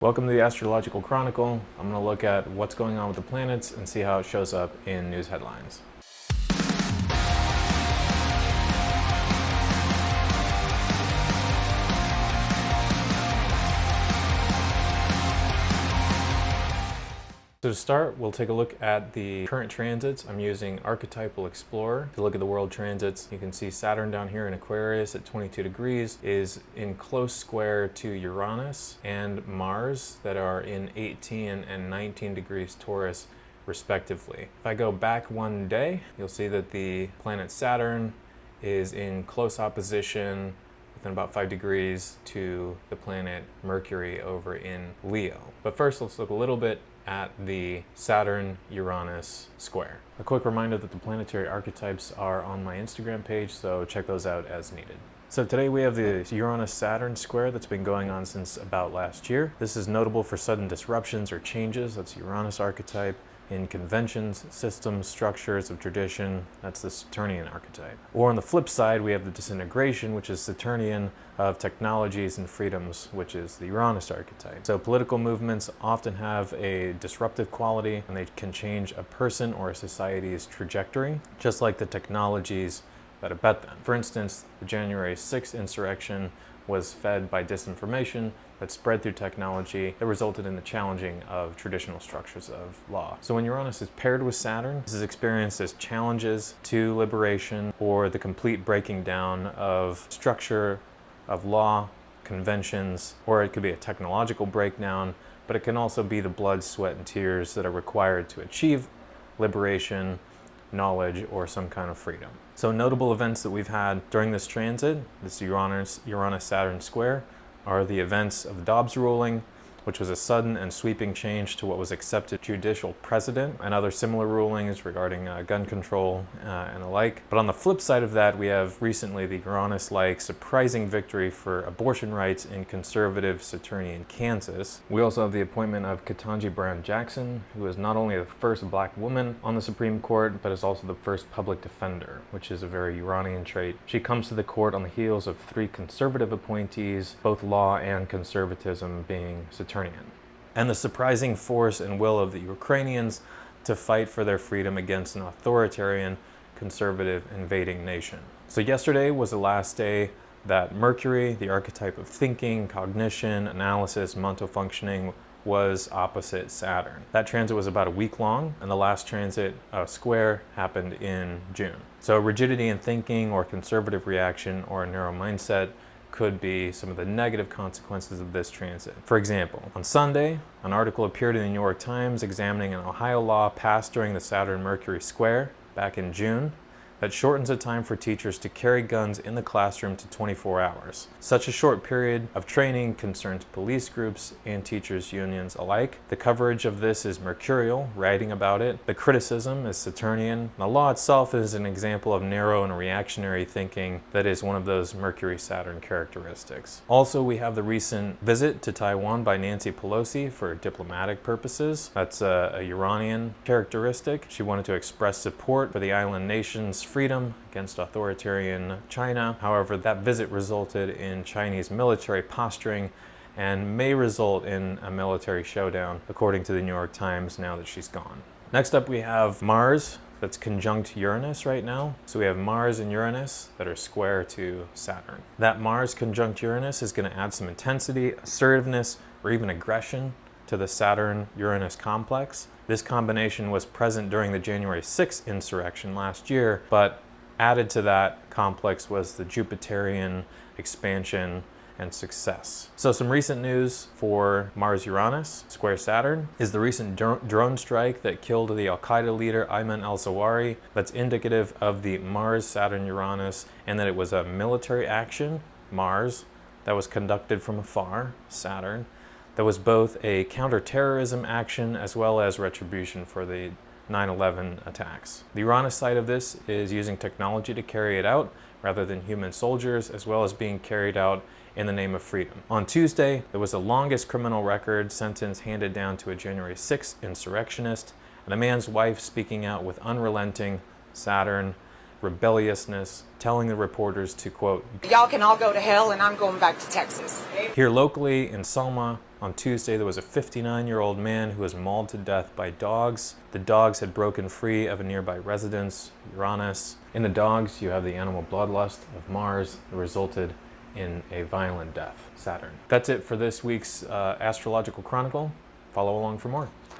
Welcome to the Astrological Chronicle. I'm going to look at what's going on with the planets and see how it shows up in news headlines. So to start, we'll take a look at the current transits. I'm using Archetypal Explorer to look at the world transits. You can see Saturn down here in Aquarius at 22 degrees is in close square to Uranus and Mars that are in 18 and 19 degrees Taurus respectively. If I go back one day, you'll see that the planet Saturn is in close opposition within about 5 degrees to the planet Mercury over in Leo. But first, let's look a little bit at the Saturn-Uranus Square. A quick reminder that the planetary archetypes are on my Instagram page, so check those out as needed. So today we have the Uranus-Saturn square that's been going on since about last year. This is notable for sudden disruptions or changes. That's Uranus archetype. In conventions, systems, structures of tradition, that's the Saturnian archetype. Or on the flip side, we have the disintegration, which is Saturnian, of technologies and freedoms, which is the Uranus archetype. So political movements often have a disruptive quality, and they can change a person or a society's trajectory, just like the technologies that abet them. For instance, the January 6th insurrection was fed by disinformation that spread through technology that resulted in the challenging of traditional structures of law. So when Uranus is paired with Saturn, this is experienced as challenges to liberation or the complete breaking down of structure of law, conventions, or it could be a technological breakdown, but it can also be the blood, sweat, and tears that are required to achieve liberation, knowledge, or some kind of freedom. So notable events that we've had during this transit, this Uranus-Saturn square, are the events of the Dobbs ruling, which was a sudden and sweeping change to what was accepted judicial precedent, and other similar rulings regarding gun control and the like. But on the flip side of that, we have recently the Uranus-like surprising victory for abortion rights in conservative Saturnian Kansas. We also have the appointment of Ketanji Brown Jackson, who is not only the first black woman on the Supreme Court, but is also the first public defender, which is a very Uranian trait. She comes to the court on the heels of 3 conservative appointees, both law and conservatism being Saturnian. And the surprising force and will of the Ukrainians to fight for their freedom against an authoritarian, conservative, invading nation. So yesterday was the last day that Mercury, the archetype of thinking, cognition, analysis, mental functioning, was opposite Saturn. That transit was about a week long, and the last transit square happened in June. So rigidity in thinking or conservative reaction or a narrow mindset could be some of the negative consequences of this transit. For example, on Sunday, an article appeared in the New York Times examining an Ohio law passed during the Saturn-Mercury square back in June that shortens the time for teachers to carry guns in the classroom to 24 hours. Such a short period of training concerns police groups and teachers' unions alike. The coverage of this is mercurial, writing about it. The criticism is Saturnian. The law itself is an example of narrow and reactionary thinking that is one of those Mercury-Saturn characteristics. Also, we have the recent visit to Taiwan by Nancy Pelosi for diplomatic purposes. That's a Uranian characteristic. She wanted to express support for the island nation's freedom against authoritarian China. However, that visit resulted in Chinese military posturing and may result in a military showdown, according to the New York Times, now that she's gone. Next up, we have Mars that's conjunct Uranus right now. So we have Mars and Uranus that are square to Saturn. That Mars conjunct Uranus is going to add some intensity, assertiveness, or even aggression to the Saturn-Uranus complex. This combination was present during the January 6th insurrection last year, but added to that complex was the Jupiterian expansion and success. So some recent news for Mars-Uranus square Saturn is the recent drone strike that killed the Al-Qaeda leader Ayman al-Zawahiri. That's indicative of the Mars-Saturn-Uranus and that it was a military action, Mars, that was conducted from afar, Saturn, that was both a counterterrorism action as well as retribution for the 9/11 attacks. The Uranus side of this is using technology to carry it out rather than human soldiers, as well as being carried out in the name of freedom. On Tuesday, there was the longest criminal record sentence handed down to a January 6th insurrectionist, and a man's wife speaking out with unrelenting Saturn rebelliousness, telling the reporters to, quote, "Y'all can all go to hell and I'm going back to Texas." Here locally in Selma, On Tuesday, there was a 59-year-old man who was mauled to death by dogs. The dogs had broken free of a nearby residence, Uranus. In the dogs, you have the animal bloodlust of Mars that resulted in a violent death, Saturn. That's it for this week's Astrological Chronicle. Follow along for more.